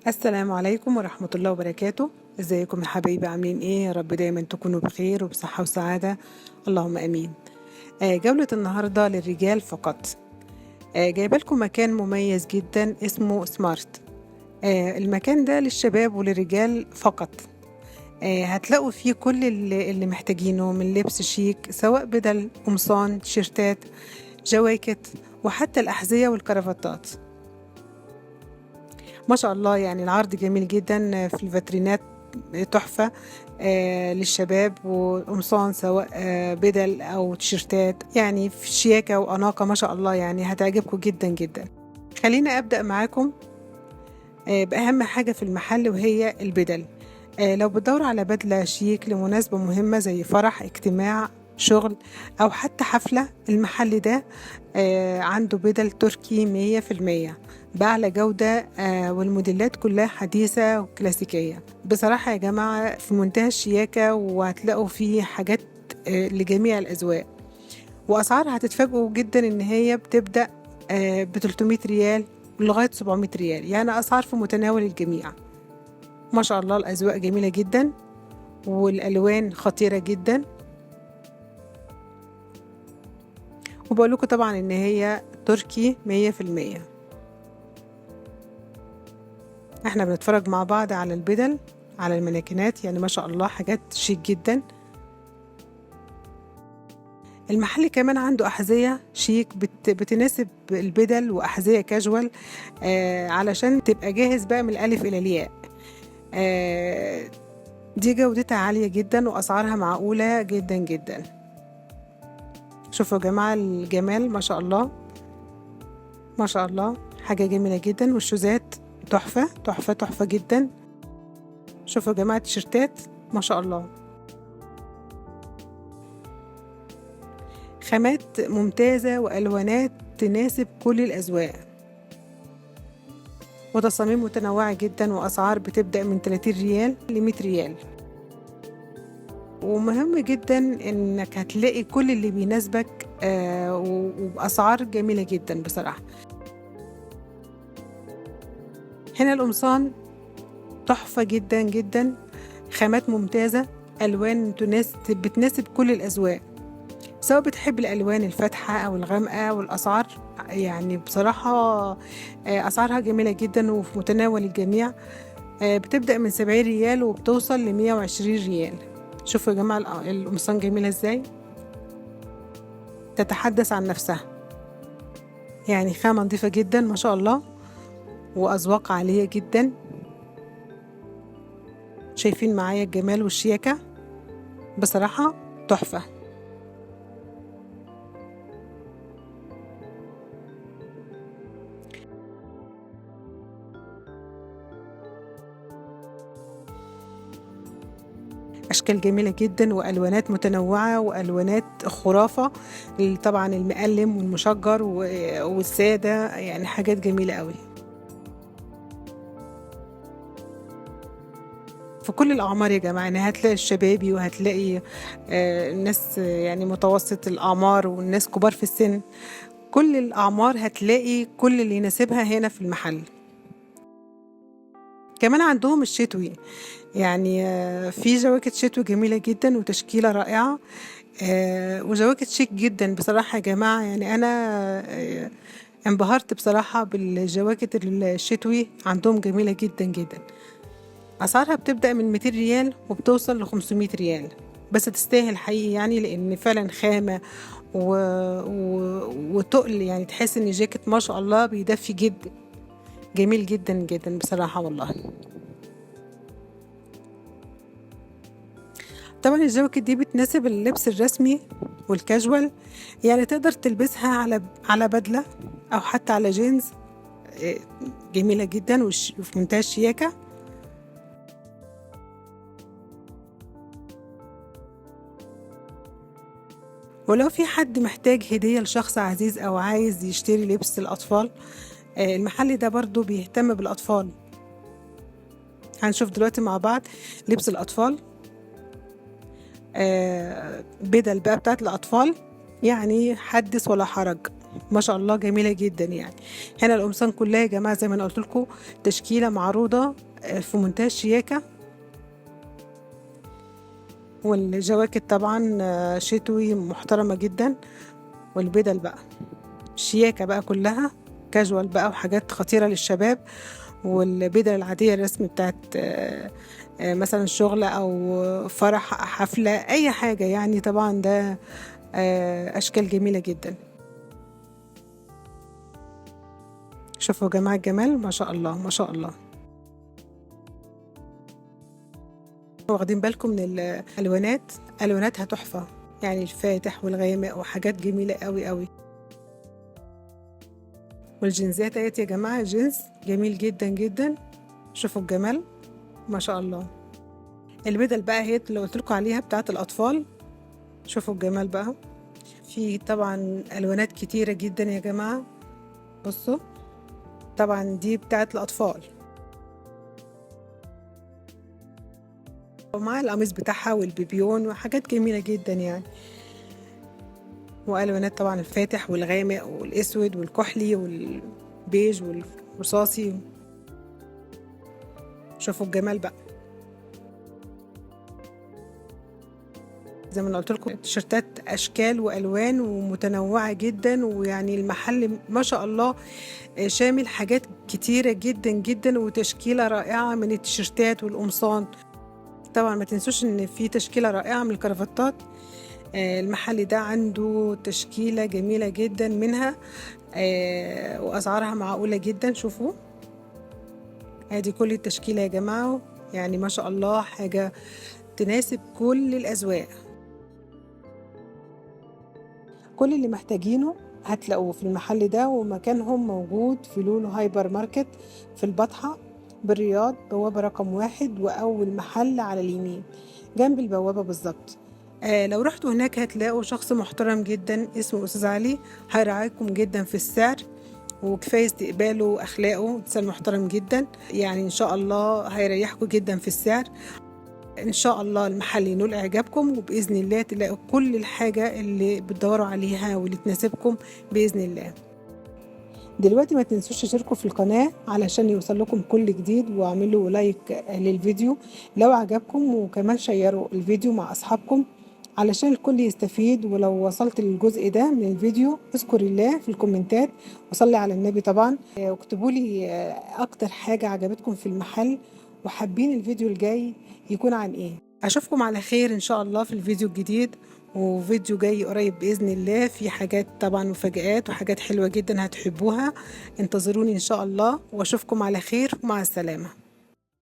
السلام عليكم ورحمة الله وبركاته. ازيكم يا حبايبي، عاملين ايه؟ يا رب دايما تكونوا بخير وبصحة وسعادة، اللهم امين. جولة النهاردة للرجال فقط. جايبه لكم مكان مميز جدا اسمه سمارت. المكان ده للشباب وللرجال فقط. هتلاقوا فيه كل اللي محتاجينه من لبس شيك، سواء بدل، قمصان، تيشيرتات، جواكت، وحتى الأحذية والكرافتات. ما شاء الله، يعني العرض جميل جدا في الفاترينات، تحفة. للشباب وقمصان، سواء بدل أو تيشيرتات، يعني في شياكة وأناقة ما شاء الله، يعني هتعجبكم جدا جدا. خلينا أبدأ معاكم بأهم حاجة في المحل، وهي البدل. لو بتدور على بدلة شيك لمناسبة مهمة زي فرح، اجتماع، شغل، أو حتى حفلة، المحل ده عنده بدل تركي 100% بأعلى جودة، والموديلات كلها حديثة وكلاسيكية. بصراحة يا جماعة في منتهى الشياكة، وهتلاقوا فيه حاجات لجميع الأذواق، وأسعار هتتفاجئوا جدا إن هي بتبدأ ب 300 ريال لغاية 700 ريال، يعني أسعار في متناول الجميع. ما شاء الله الأذواق جميلة جدا، والألوان خطيرة جدا. وبقول لكم طبعا إن هي تركي 100%. احنا بنتفرج مع بعض على البدل، على المانيكانات، يعني ما شاء الله حاجات شيك جدا. المحل كمان عنده أحذية شيك بتناسب البدل، وأحذية كاجوال، علشان تبقى جاهز بقى من الألف إلى الياء. دي جودتها عالية جدا، وأسعارها معقولة جدا جدا. شوفوا يا جماعة الجمال، ما شاء الله ما شاء الله، حاجة جميلة جدا. والشوزات تحفة تحفة تحفة جدا. شوفوا يا جماعة التيشيرتات، ما شاء الله، خامات ممتازة وألوانات تناسب كل الأذواق، وتصاميم متنوعة جدا، وأسعار بتبدأ من 30 ريال ل 100 ريال. ومهم جدا إنك هتلاقي كل اللي بيناسبك، وبأسعار جميلة جدا بصراحة. هنا القمصان تحفة جدا جدا، خامات ممتازة، ألوان بتناسب كل الأذواق، سواء بتحب الألوان الفاتحة أو الغامقة. والأسعار يعني بصراحة أسعارها جميلة جدا وفي متناول الجميع. بتبدأ من 70 ريال وبتوصل ل120 ريال. شوفوا يا جماعة القمصان جميلة ازاي، تتحدث عن نفسها، يعني خامة نظيفة جدا ما شاء الله، وأذواق عالية جدا. شايفين معايا الجمال والشياكة؟ بصراحة تحفة. أشكال جميلة جدا، وألوانات متنوعة، وألوانات خرافة. طبعا المقلم والمشجر والسادة، يعني حاجات جميلة قوي في كل الأعمار يا جماعة. يعني هتلاقي الشبابي، وهتلاقي الناس يعني متوسط الأعمار، والناس كبار في السن. كل الأعمار هتلاقي كل اللي يناسبها هنا في المحل. كمان عندهم الشتوي، يعني في جواكت شتوي جميلة جدا وتشكيلة رائعة، وجواكت شيك جدا بصراحة يا جماعة. يعني أنا انبهرت بصراحة بالجواكت الشتوي، عندهم جميلة جدا جدا. أسعارها بتبدأ من 200 ريال وبتوصل ل 500 ريال، بس تستاهل حقيقي، يعني لأن فعلا خامة و... وتقل، يعني تحس إن جاكيت ما شاء الله بيدفي جدا، جميل جدا جدا بصراحة والله. طبعا الجواكت دي بتناسب اللبس الرسمي والكاجوال، يعني تقدر تلبسها على بدلة، أو حتى على جينز. آه، جميلة جدا وفي منتهى الشياكة. ولو في حد محتاج هدية لشخص عزيز، أو عايز يشتري لبس الأطفال، المحل ده برضو بيهتم بالأطفال. هنشوف دلوقتي مع بعض لبس الأطفال، بدل بقى بتاعت الأطفال، يعني حدث ولا حرج. ما شاء الله جميلة جدا يعني. هنا القمصان كلها يا جماعة زي ما انا قلت لكم تشكيلة معروضة في منتهى الشياكة. والجواكت طبعا شتوي محترمة جدا. والبدل بقى شياكة بقى كلها كاجوال بقى وحاجات خطيرة للشباب. والبدل العادية الرسم بتاعت مثلا شغل أو فرح حفلة أي حاجة يعني. طبعا ده أشكال جميلة جدا. شوفوا يا جماعة الجمال ما شاء الله ما شاء الله. واخدين بالكم من الألوانات؟ ألواناتها تحفة يعني الفاتح والغامق وحاجات جميلة قوي قوي. والجنزات اهيت يا جماعة جينز جميل جدا جدا. شوفوا الجمال ما شاء الله. البدل بقى اهيت اللي قلت لكم عليها بتاعت الأطفال. شوفوا الجمال بقى. في طبعا ألوانات كتيرة جدا يا جماعة. بصوا طبعا دي بتاعت الأطفال ومع القميص بتاعها والبيبيون وحاجات جميلة جدا يعني. وألوانات طبعا الفاتح والغامق والأسود والكحلي والبيج والرصاصي. شوفوا الجمال بقى. زي ما انا قلت لكم التيشيرتات اشكال والوان ومتنوعه جدا. ويعني المحل ما شاء الله شامل حاجات كتيره جدا جدا وتشكيله رائعه من التيشيرتات والقمصان. طبعا ما تنسوش ان في تشكيله رائعه من الكرافتات. المحل ده عنده تشكيله جميله جدا منها واسعارها معقوله جدا. شوفوا ادي كل التشكيله يا جماعه يعني ما شاء الله حاجه تناسب كل الاذواق. كل اللي محتاجينه هتلاقوه في المحل ده. ومكانهم موجود في لولو هايبر ماركت في البطحة بالرياض بوابة رقم 1 وأول محل على اليمين جنب البوابة بالظبط. لو رحتوا هناك هتلاقوا شخص محترم جدا اسمه أستاذ علي هيراعيكم جدا في السعر. وكفاية استقباله وأخلاقه إنسان محترم جدا يعني. إن شاء الله هيريحكم جدا في السعر. ان شاء الله المحل ينول اعجابكم وباذن الله تلاقوا كل الحاجه اللي بتدوروا عليها واللي تناسبكم باذن الله. دلوقتي ما تنسوش تشتركوا في القناه علشان يوصل لكم كل جديد واعملوا لايك للفيديو لو عجبكم. وكمان شيروا الفيديو مع اصحابكم علشان الكل يستفيد. ولو وصلت للجزء ده من الفيديو اذكر الله في الكومنتات وصلي على النبي طبعا. واكتبوا لي اكتر حاجه عجبتكم في المحل وحابين الفيديو الجاي يكون عن ايه. اشوفكم على خير ان شاء الله في الفيديو الجديد. وفيديو جاي قريب باذن الله في حاجات طبعا مفاجآت وحاجات حلوه جدا هتحبوها. انتظروني ان شاء الله واشوفكم على خير ومع السلامه.